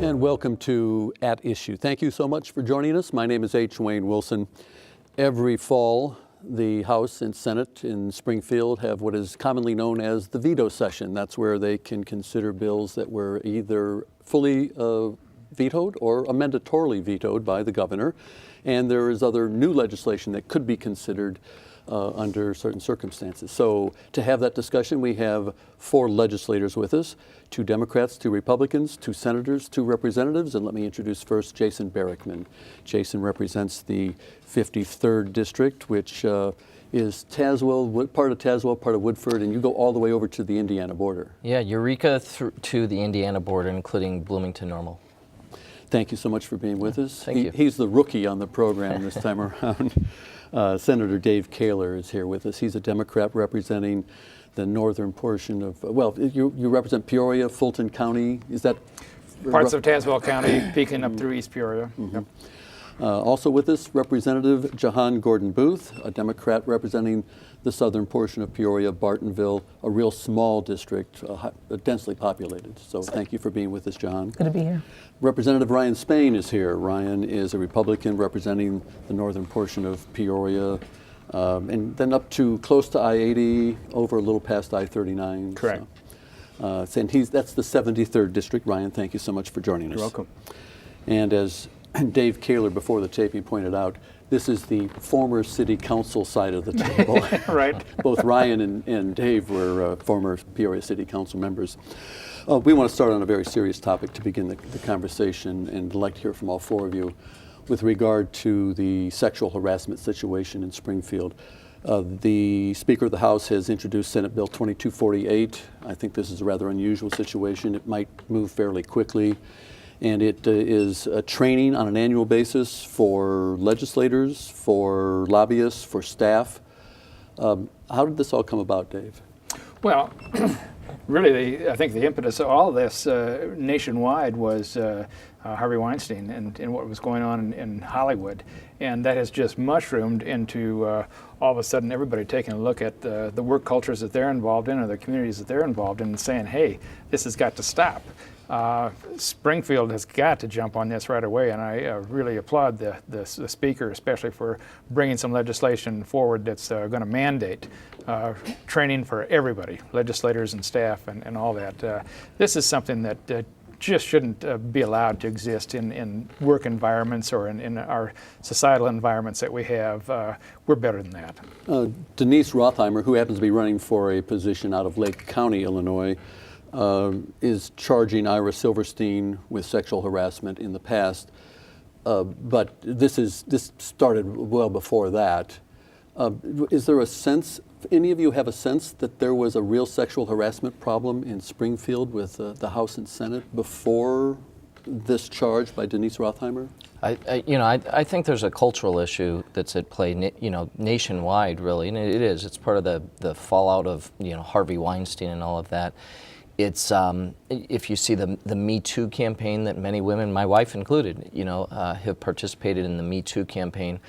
And welcome to At Issue. Thank you so much for joining us. My name is H. Wayne Wilson. Every fall, the House and Senate in Springfield have what is commonly known as the veto session. That's where they can consider bills that were either fully vetoed or amendatorily vetoed by the governor. And there is other new legislation that could be considered under certain circumstances. So to have that discussion, we have 4 legislators with us, 2 Democrats, 2 Republicans, 2 senators, 2 representatives, and let me introduce first Jason Barackman. Jason represents the 53rd District, which is Tazewell, part of Tazewell, part of Woodford, and you go all the way over to the Indiana border. Yeah, Eureka to the Indiana border, including Bloomington Normal. Thank you so much for being with us. Thank you. He's the rookie on the program this time around. Senator Dave Kaler is here with us. He's a Democrat representing the northern portion of, well, you represent Peoria, Fulton County. Is that? Parts of Tazewell County, peeking up through East Peoria. Mm-hmm. Yep. Also with us, Representative Jahan Gordon Booth, a Democrat representing the southern portion of Peoria, Bartonville, a real small district, densely populated. So thank you for being with us, Jahan. Good to be here. Representative Ryan Spain is here. Ryan is a Republican representing the northern portion of Peoria, and then up to close to I-80, over a little past I-39. Correct. So, and that's the 73rd District. Ryan, thank you so much for joining us. You're welcome. And as Dave Kaler before the taping pointed out, this is the former city council side of the table. Right. Both Ryan and Dave were former Peoria City Council members. We want to start on a very serious topic to begin the conversation, and I'd like to hear from all 4 of you with regard to the sexual harassment situation in Springfield. The Speaker of the House has introduced Senate Bill 2248. I think this is a rather unusual situation. It might move fairly quickly. And it is training on an annual basis for legislators, for lobbyists, for staff. How did this all come about, Dave? Well, really, I think the impetus of all of this nationwide was Harvey Weinstein and what was going on in Hollywood. And that has just mushroomed into all of a sudden everybody taking a look at the work cultures that they're involved in or the communities that they're involved in and saying, hey, this has got to stop. Springfield has got to jump on this right away, and I really applaud the Speaker, especially for bringing some legislation forward that's going to mandate training for everybody, legislators and staff and all that. This is something that just shouldn't be allowed to exist in work environments or in our societal environments that we have. We're better than that. Denise Rothheimer, who happens to be running for a position out of Lake County, Illinois, is charging Ira Silverstein with sexual harassment in the past, but this started well before that. Is there a sense, any of you have a sense that there was a real sexual harassment problem in Springfield with the House and Senate before this charge by Denise Rothheimer? I think there's a cultural issue that's at play, nationwide, really, and it is. It's part of the fallout of Harvey Weinstein and all of that. It's if you see the Me Too campaign that many women, my wife included, have participated in the Me Too campaign.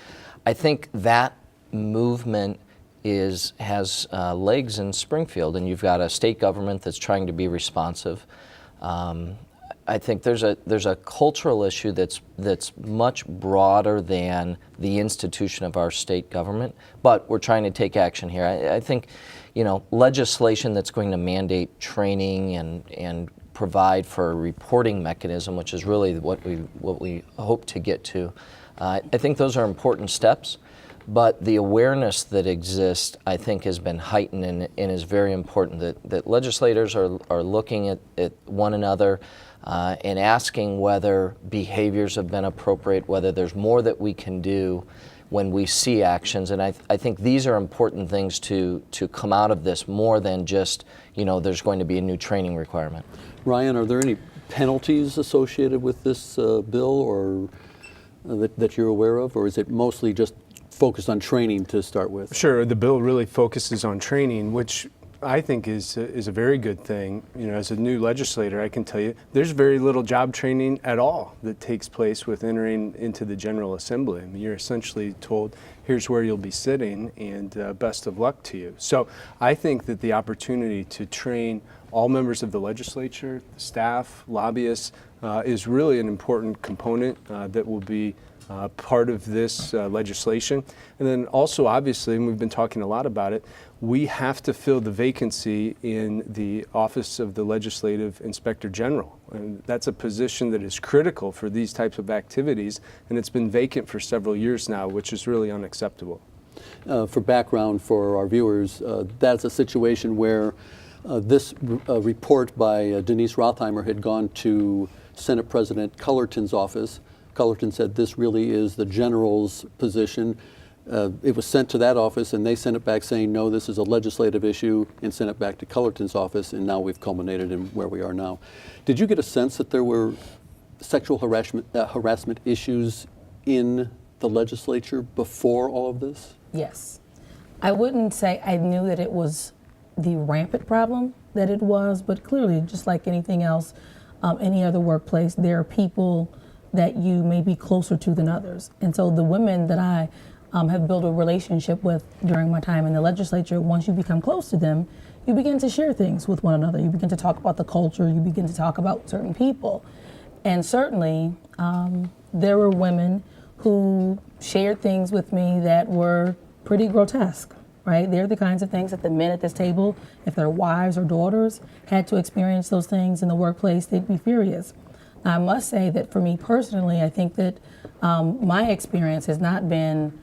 I think that movement has legs in Springfield, and you've got a state government that's trying to be responsive. I think there's a cultural issue that's much broader than the institution of our state government, but we're trying to take action here. I think legislation that's going to mandate training and provide for a reporting mechanism, which is really what we hope to get to. I think those are important steps, but the awareness that exists, I think, has been heightened and is very important. That legislators are looking at one another and asking whether behaviors have been appropriate, whether there's more that we can do when we see actions. And I think these are important things to come out of this, more than just, there's going to be a new training requirement. Ryan, are there any penalties associated with this bill or that you're aware of, or is it mostly just focused on training to start with? Sure, the bill really focuses on training, which I think is a very good thing. As a new legislator, I can tell you there's very little job training at all that takes place with entering into the General Assembly. I mean, you're essentially told, here's where you'll be sitting, and best of luck to you. So I think that the opportunity to train all members of the legislature, staff, lobbyists, is really an important component that will be part of this legislation. And then also, obviously, and we've been talking a lot about it, we have to fill the vacancy in the Office of the Legislative Inspector General. And that's a position that is critical for these types of activities, and it's been vacant for several years now, which is really unacceptable. For background for our viewers, that's a situation where this report by Denise Rothheimer had gone to Senate President Cullerton's office. Cullerton said this really is the general's position. It was sent to that office, and they sent it back saying, no, this is a legislative issue, and sent it back to Cullerton's office, and now we've culminated in where we are now. Did you get a sense that there were sexual harassment issues in the legislature before all of this? Yes. I wouldn't say I knew that it was the rampant problem that it was, but clearly, just like anything else, any other workplace, there are people that you may be closer to than others. And so the women that I have built a relationship with during my time in the legislature, once you become close to them, you begin to share things with one another. You begin to talk about the culture, you begin to talk about certain people. And certainly, there were women who shared things with me that were pretty grotesque, right? They're the kinds of things that the men at this table, if their wives or daughters had to experience those things in the workplace, they'd be furious. I must say that for me personally, I think that my experience has not been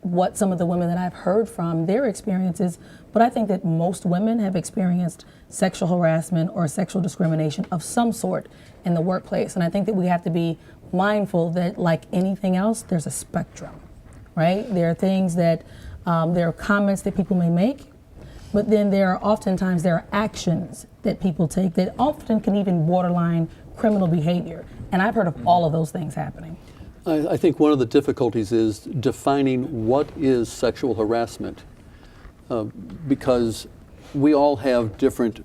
what some of the women that I've heard from, their experiences, but I think that most women have experienced sexual harassment or sexual discrimination of some sort in the workplace. And I think that we have to be mindful that, like anything else, there's a spectrum, right? There are things that, there are comments that people may make, but then there are actions that people take that often can even borderline criminal behavior. And I've heard of all of those things happening. I think one of the difficulties is defining what is sexual harassment, because we all have different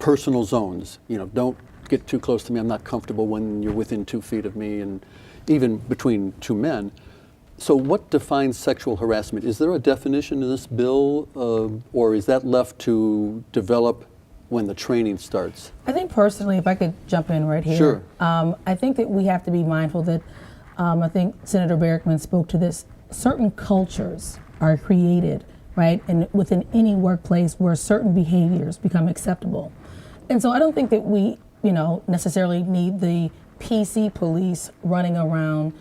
personal zones. You know, don't get too close to me. I'm not comfortable when you're within 2 feet of me, and even between two men. So what defines sexual harassment? Is there a definition in this bill, or is that left to develop when the training starts? I think personally, if I could jump in right here. Sure. I think that we have to be mindful that, I think Senator Barackman spoke to this, certain cultures are created, right, and within any workplace where certain behaviors become acceptable. And so I don't think that we, necessarily need the PC police running around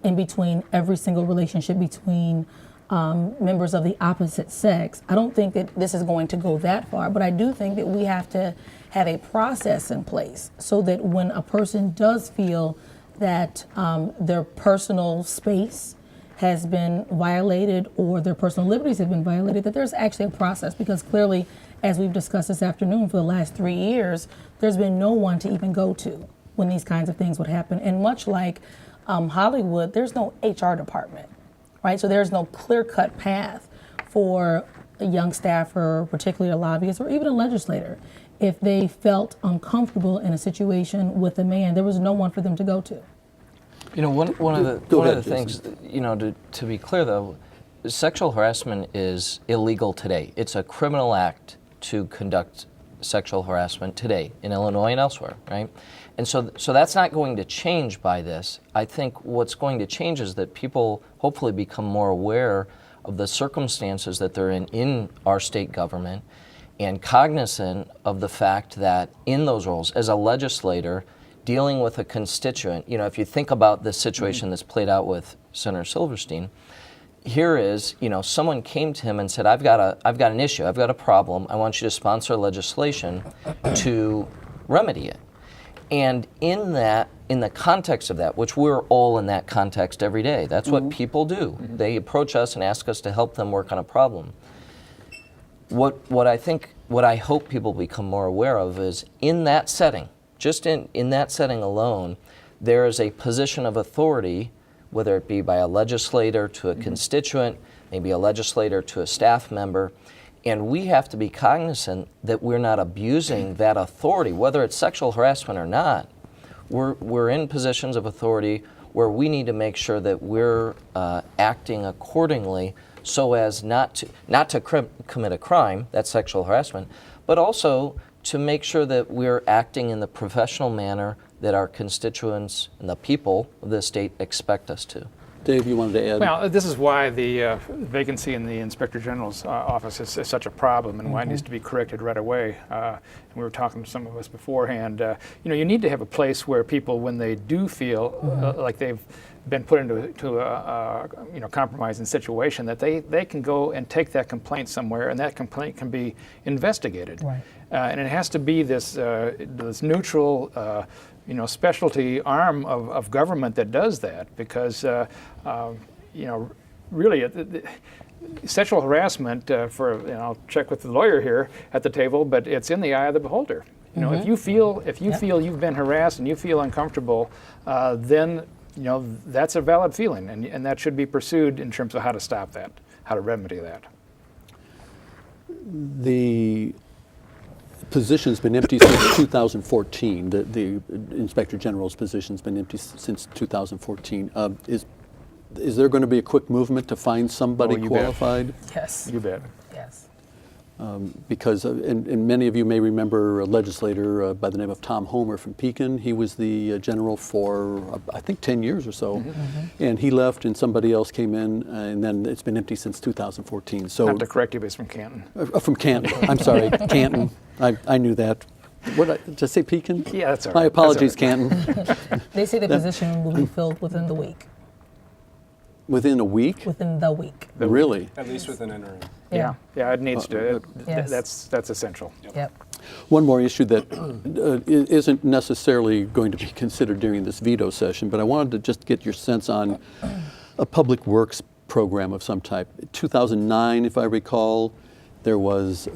in between every single relationship between members of the opposite sex. I don't think that this is going to go that far, but I do think that we have to have a process in place so that when a person does feel that their personal space has been violated or their personal liberties have been violated, that there's actually a process, because clearly, as we've discussed this afternoon, for the last 3 years, there's been no one to even go to when these kinds of things would happen. And much like Hollywood, there's no HR department, right? So there's no clear-cut path for a young staffer, particularly a lobbyist, or even a legislator. If they felt uncomfortable in a situation with a man, there was no one for them to go to. One of the things, to be clear though, sexual harassment is illegal today. It's a criminal act to conduct sexual harassment today in Illinois and elsewhere, right? And so that's not going to change by this. I think what's going to change is that people hopefully become more aware of the circumstances that they're in our state government, and cognizant of the fact that in those roles, as a legislator, dealing with a constituent, if you think about the situation that's played out with Senator Silverstein, here is, someone came to him and said, I've got an issue, I've got a problem, I want you to sponsor legislation to remedy it. And in the context of that, which we're all in that context every day, that's what people do. They approach us and ask us to help them work on a problem. What I hope people become more aware of is in that setting, just in that setting alone, there is a position of authority, whether it be by a legislator to a constituent, maybe a legislator to a staff member, and we have to be cognizant that we're not abusing that authority, whether it's sexual harassment or not. We're in positions of authority where we need to make sure that we're acting accordingly so as not to commit a crime, that's sexual harassment, but also to make sure that we're acting in the professional manner that our constituents and the people of the state expect us to. Dave, you wanted to add? Well, this is why the vacancy in the Inspector General's office is such a problem, and why it needs to be corrected right away. And we were talking to some of us beforehand. You need to have a place where people, when they do feel like they've been put into a compromising situation, that they can go and take that complaint somewhere, and that complaint can be investigated. Right. And it has to be this neutral. Specialty arm of government that does that, because really sexual harassment I'll check with the lawyer here at the table, but it's in the eye of the beholder. If you feel you've been harassed and you feel uncomfortable, then that's a valid feeling, and that should be pursued in terms of how to stop that, how to remedy that. The position's been empty since 2014. The Inspector General's position's been empty since 2014. Is there going to be a quick movement to find somebody you bet. qualified? Yes. You bet. Yes. Because, and many of you may remember a legislator by the name of Tom Homer from Pekin. He was the general for, I think, 10 years or so. And he left and somebody else came in, and then it's been empty since 2014. So, Not to correct you, but it's from Canton. from Canton. I'm sorry, Canton. I knew that. Did I say Pekin? Yeah, that's all My right. apologies, That's all Canton. They say the position will be filled within the week. Within a week? Within the week. Really? At least with an interim. Yeah, it needs to. Yes. That's essential. Yep. One more issue that isn't necessarily going to be considered during this veto session, but I wanted to just get your sense on a public works program of some type. 2009, if I recall, there was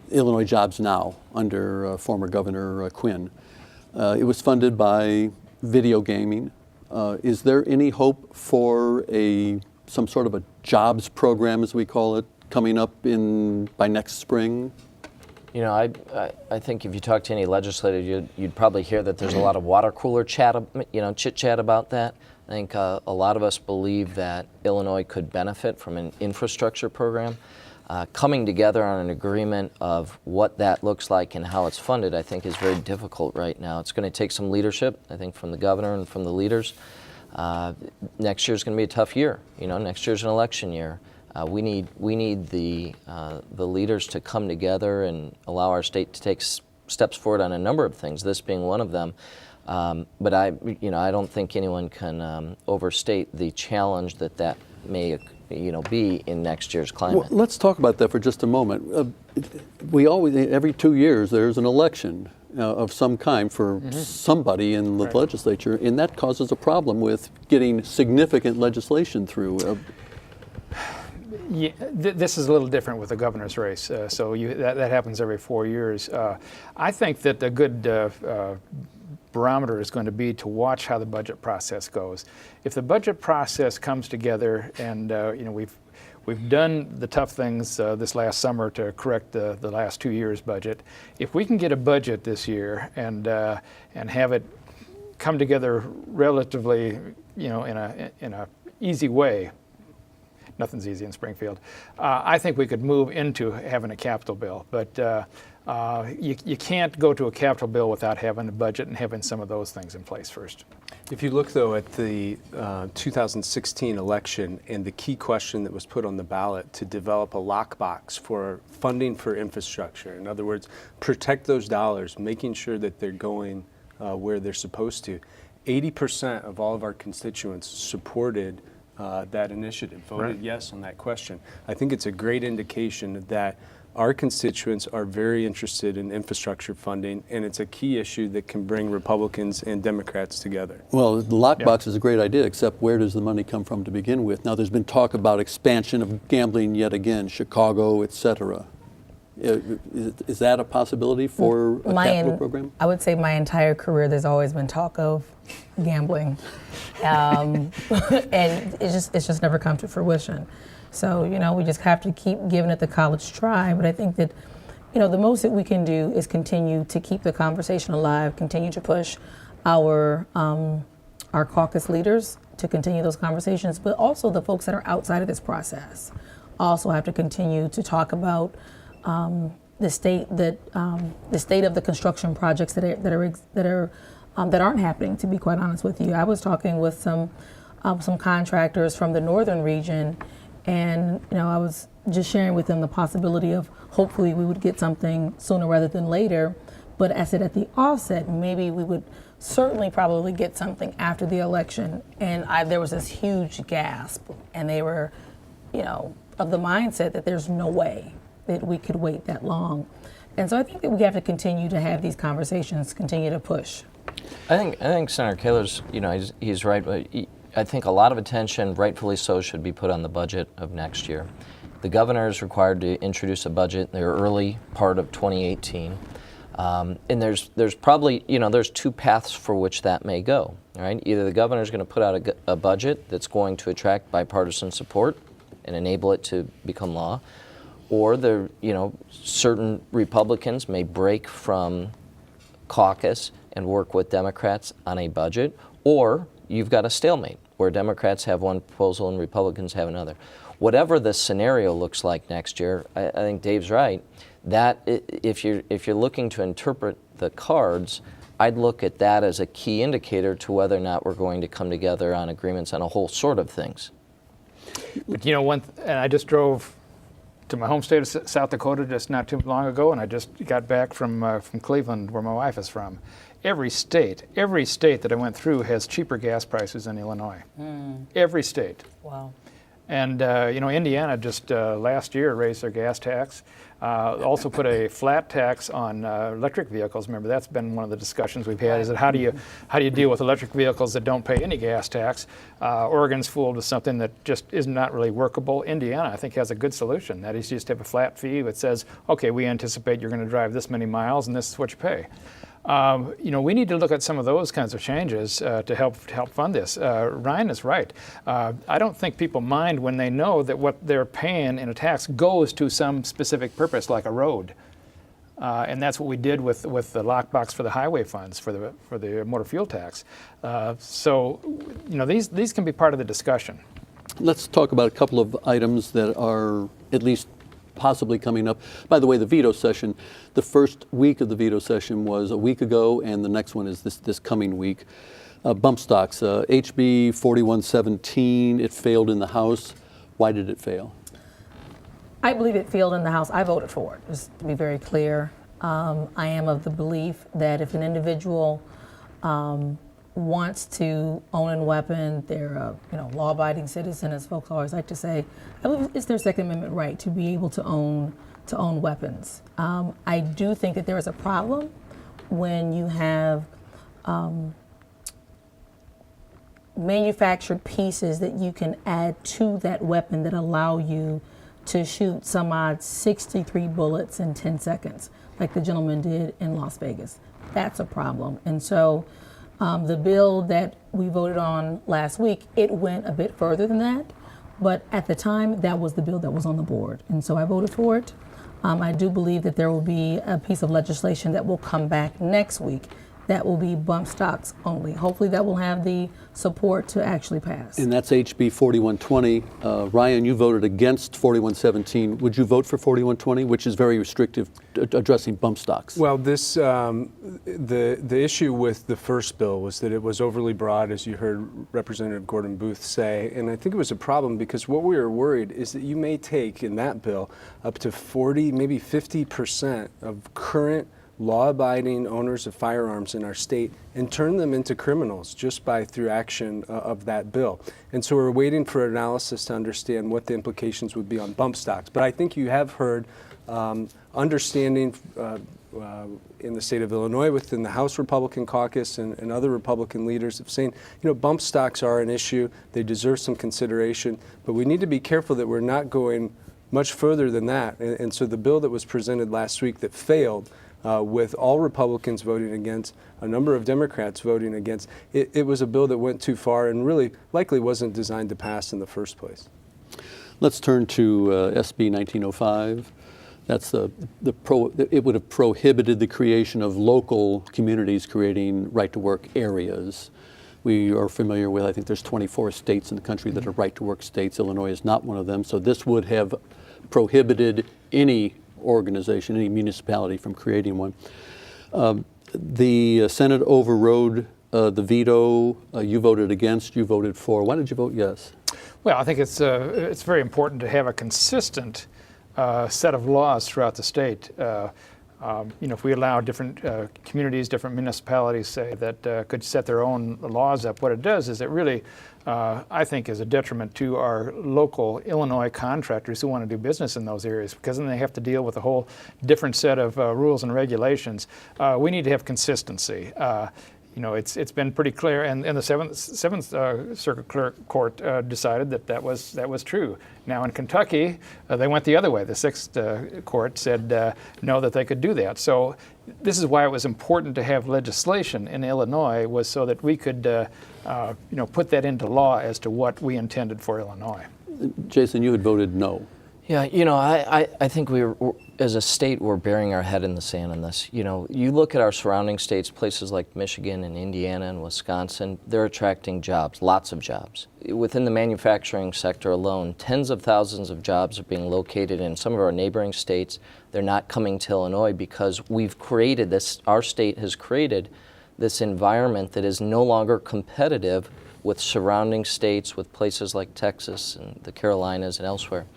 Illinois Jobs Now under former Governor Quinn. It was funded by video gaming. Is there any hope for some sort of a jobs program, as we call it, coming up by next spring? I think if you talk to any legislator, you'd probably hear that there's a lot of water cooler chat, chit chat about that. I think a lot of us believe that Illinois could benefit from an infrastructure program. Coming together on an agreement of what that looks like and how it's funded, I think, is very difficult right now. It's going to take some leadership, I think, from the governor and from the leaders. Next year's going to be a tough year. Next year's an election year. We need the leaders to come together and allow our state to take steps forward on a number of things, this being one of them. But I don't think anyone can overstate the challenge that may be in next year's climate. Well, let's talk about that for just a moment. We always, every 2 years, there's an election of some kind for somebody in the legislature, and that causes a problem with getting significant legislation through. Yeah, this is a little different with the governor's race, that happens every 4 years. I think that a good barometer is going to be to watch how the budget process goes. If the budget process comes together, and we've done the tough things this last summer to correct the last 2 years' budget. If we can get a budget this year and have it come together relatively, in a easy way. Nothing's easy in Springfield. I think we could move into having a capital bill, but you can't go to a capital bill without having a budget and having some of those things in place first. If you look, though, at the 2016 election and the key question that was put on the ballot to develop a lockbox for funding for infrastructure, in other words, protect those dollars, making sure that they're going where they're supposed to, 80% of all of our constituents supported that initiative, voted yes on that question. I think it's a great indication that our constituents are very interested in infrastructure funding, and it's a key issue that can bring Republicans and Democrats together. Well, the lockbox is a great idea, except where does the money come from to begin with? Now, there's been talk about expansion of gambling yet again, Chicago, et cetera. Is that a possibility for a capital program? I would say my entire career, there's always been talk of gambling, and it's just never come to fruition. So we just have to keep giving it the college try. But I think that the most that we can do is continue to keep the conversation alive, continue to push our caucus leaders to continue those conversations, but also the folks that are outside of this process also have to continue to talk about the state of the construction projects that aren't happening. To be quite honest with you, I was talking with some contractors from the northern region, and I was just sharing with them the possibility of hopefully we would get something sooner rather than later. But I said at the offset, maybe we would certainly probably get something after the election. And there was this huge gasp, and they were, of the mindset that there's no way that we could wait that long. And so I think that we have to continue to have these conversations, continue to push. I think Senator Kaler's, he's right. But I think a lot of attention, rightfully so, should be put on the budget of next year. The governor is required to introduce a budget in the early part of 2018. And there's probably, there's two paths for which that may go, right? Either the governor is going to put out a budget that's going to attract bipartisan support and enable it to become law, or certain Republicans may break from caucus and work with Democrats on a budget, or you've got a stalemate where Democrats have one proposal and Republicans have another. Whatever the scenario looks like next year, I think Dave's right. That if you're looking to interpret the cards, I'd look at that as a key indicator to whether or not we're going to come together on agreements on a whole sort of things. But and I just drove to my home state of South Dakota just not too long ago, and I just got back from Cleveland, where my wife is from. Every state that I went through has cheaper gas prices than Illinois. Every state. Wow. And Indiana just last year raised their gas tax. Also put a flat tax on electric vehicles. Remember, that's been one of the discussions we've had. Is that how do you deal with electric vehicles that don't pay any gas tax? Oregon's fooled with something that just is not really workable. Indiana, I think, has a good solution. That is, you just have a flat fee that says, okay, we anticipate you're going to drive this many miles, and this is what you pay. We need to look at some of those kinds of changes to help fund this. Ryan is right. I don't think people mind when they know that what they're paying in a tax goes to some specific purpose, like a road. And that's what we did with the lockbox for the highway funds for the motor fuel tax. These can be part of the discussion. Let's talk about a couple of items that are at least possibly coming up. By the way, the veto session, the first week of the veto session was a week ago, and the next one is this coming week. Bump stocks, HB 4117, it failed in the House. Why did it fail? I believe it failed in the House. I voted for it, just to be very clear. I am of the belief that if an individual wants to own a weapon, they're a law-abiding citizen, as folks always like to say. I believe it's their Second Amendment right to be able to own weapons. I do think that there is a problem when you have manufactured pieces that you can add to that weapon that allow you to shoot some odd 63 bullets in 10 seconds, like the gentleman did in Las Vegas. That's a problem. And so the bill that we voted on last week, it went a bit further than that, but at the time, that was the bill that was on the board, and so I voted for it. I do believe that there will be a piece of legislation that will come back next week that will be bump stocks only. Hopefully that will have the support to actually pass. And that's HB 4120. Ryan, you voted against 4117. Would you vote for 4120, which is very restrictive, addressing bump stocks? Well, this the issue with the first bill was that it was overly broad, as you heard Representative Gordon Booth say, and I think it was a problem because what we were worried is that you may take in that bill up to 40, maybe 50% of current law-abiding owners of firearms in our state and turn them into criminals just through action of that bill. And so we're waiting for analysis to understand what the implications would be on bump stocks. But I think you have heard understanding in the state of Illinois within the House Republican caucus and other Republican leaders have saying, bump stocks are an issue. They deserve some consideration, but we need to be careful that we're not going much further than that. And so the bill that was presented last week that failed, with all Republicans voting against, a number of Democrats voting against, it was a bill that went too far and really likely wasn't designed to pass in the first place. Let's turn to SB 1905. That's it would have prohibited the creation of local communities creating right-to-work areas. We are familiar with, I think there's 24 states in the country that are right-to-work states. Illinois is not one of them. So this would have prohibited any organization, any municipality from creating one. The Senate overrode the veto. You voted against, you voted for. Why did you vote yes? Well, I think it's very important to have a consistent set of laws throughout the state. If we allow different communities, different municipalities, say, that could set their own laws up, what it does is it really, I think, is a detriment to our local Illinois contractors who want to do business in those areas, because then they have to deal with a whole different set of rules and regulations. We need to have consistency. It's been pretty clear, and the Seventh Circuit Court decided that was true. Now in Kentucky, they went the other way. The Sixth Court said no, that they could do that. So this is why it was important to have legislation in Illinois, was so that we could put that into law as to what we intended for Illinois. Jason, you had voted no. Yeah, I think we're, as a state, we're burying our head in the sand on this. You look at our surrounding states, places like Michigan and Indiana and Wisconsin, they're attracting jobs, lots of jobs. Within the manufacturing sector alone, tens of thousands of jobs are being located in some of our neighboring states. They're not coming to Illinois because we've created this, our state has created this environment that is no longer competitive with surrounding states, with places like Texas and the Carolinas and elsewhere.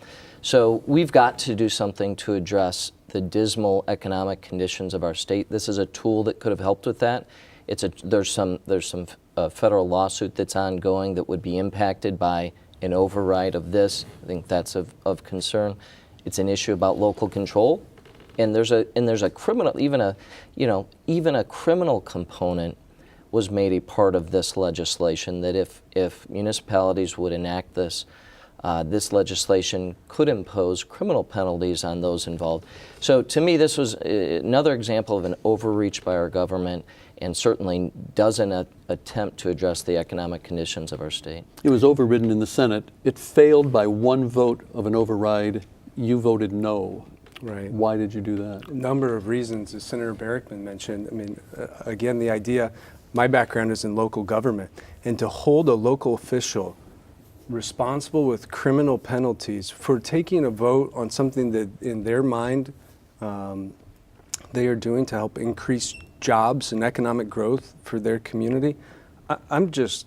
So we've got to do something to address the dismal economic conditions of our state. This is a tool that could have helped with that. There's some federal lawsuit that's ongoing that would be impacted by an override of this. I think that's of concern. It's an issue about local control, and there's a criminal, even a criminal component was made a part of this legislation, that if municipalities would enact this, this legislation could impose criminal penalties on those involved. So to me, this was another example of an overreach by our government, and certainly doesn't attempt to address the economic conditions of our state. It was overridden in the Senate. It failed by one vote of an override. You voted no. Right. Why did you do that? A number of reasons, as Senator Barackman mentioned. I mean, again, the idea, my background is in local government, and to hold a local official responsible with criminal penalties for taking a vote on something that in their mind they are doing to help increase jobs and economic growth for their community. I'm just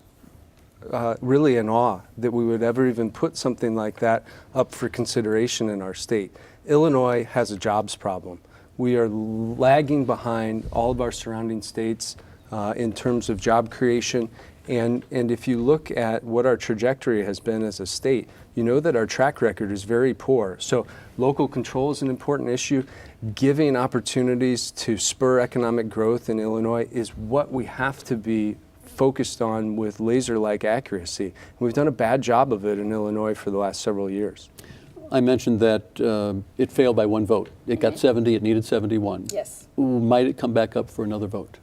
really in awe that we would ever even put something like that up for consideration in our state. Illinois has a jobs problem. We are lagging behind all of our surrounding states in terms of job creation. And if you look at what our trajectory has been as a state, you know that our track record is very poor. So local control is an important issue. Giving opportunities to spur economic growth in Illinois is what we have to be focused on with laser-like accuracy. And we've done a bad job of it in Illinois for the last several years. I mentioned that it failed by one vote. It got 70, it needed 71. Yes. Might it come back up for another vote?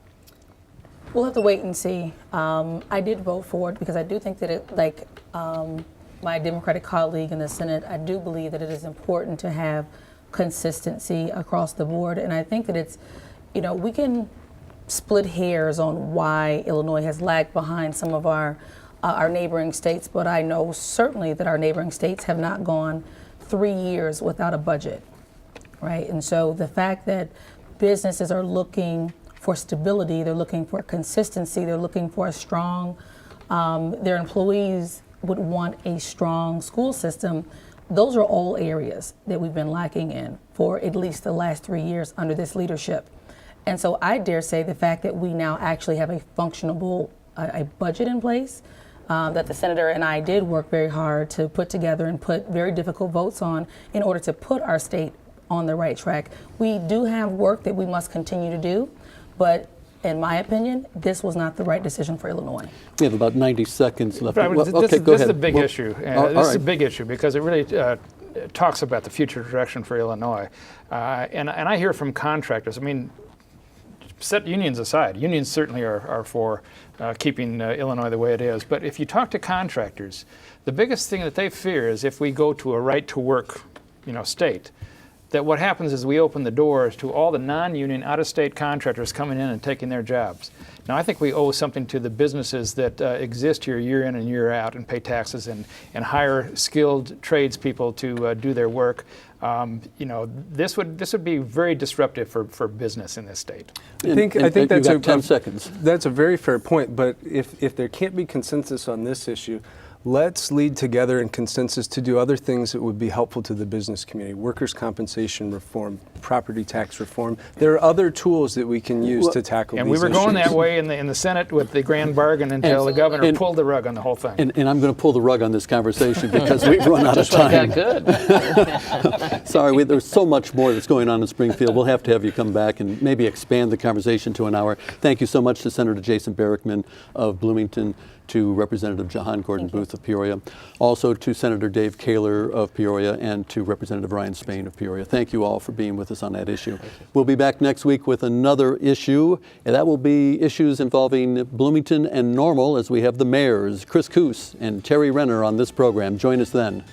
We'll have to wait and see. I did vote for it because I do think that it, like my Democratic colleague in the Senate, I do believe that it is important to have consistency across the board. And I think that it's, we can split hairs on why Illinois has lagged behind some of our neighboring states, but I know certainly that our neighboring states have not gone 3 years without a budget, right? And so the fact that businesses are looking for stability, they're looking for consistency, they're looking for a strong, their employees would want a strong school system. Those are all areas that we've been lacking in for at least the last 3 years under this leadership. And so I dare say the fact that we now actually have a functionable a budget in place, that the senator and I did work very hard to put together and put very difficult votes on in order to put our state on the right track. We do have work that we must continue to do, but in my opinion, this was not the right decision for Illinois. We have about 90 seconds left. This is a big issue. This is a big issue because it really talks about the future direction for Illinois. And I hear from contractors, I mean, set unions aside. Unions certainly are for keeping Illinois the way it is. But if you talk to contractors, the biggest thing that they fear is if we go to a right-to-work state, that what happens is we open the doors to all the non-union, out-of-state contractors coming in and taking their jobs. Now, I think we owe something to the businesses that exist here year in and year out and pay taxes and hire skilled tradespeople to do their work. This would be very disruptive for business in this state. I think you that's got 10 seconds. That's a very fair point. But if there can't be consensus on this issue, let's lead together in consensus to do other things that would be helpful to the business community. Workers' compensation reform, property tax reform. There are other tools that we can use to tackle And these we were going issues. that way in the Senate with the grand bargain until the governor pulled the rug on the whole thing. And I'm going to pull the rug on this conversation because we've run out of Just like time. that good. Sorry, there's so much more that's going on in Springfield. We'll have to have you come back and maybe expand the conversation to an hour. Thank you so much to Senator Jason Barrickman of Bloomington, to Representative Jahan Gordon Booth of Peoria, also to Senator Dave Kaler of Peoria, and to Representative Ryan Spain of Peoria. Thank you all for being with us on that issue. We'll be back next week with another issue, and that will be issues involving Bloomington and Normal, as we have the mayors, Chris Koos and Terry Renner, on this program. Join us then.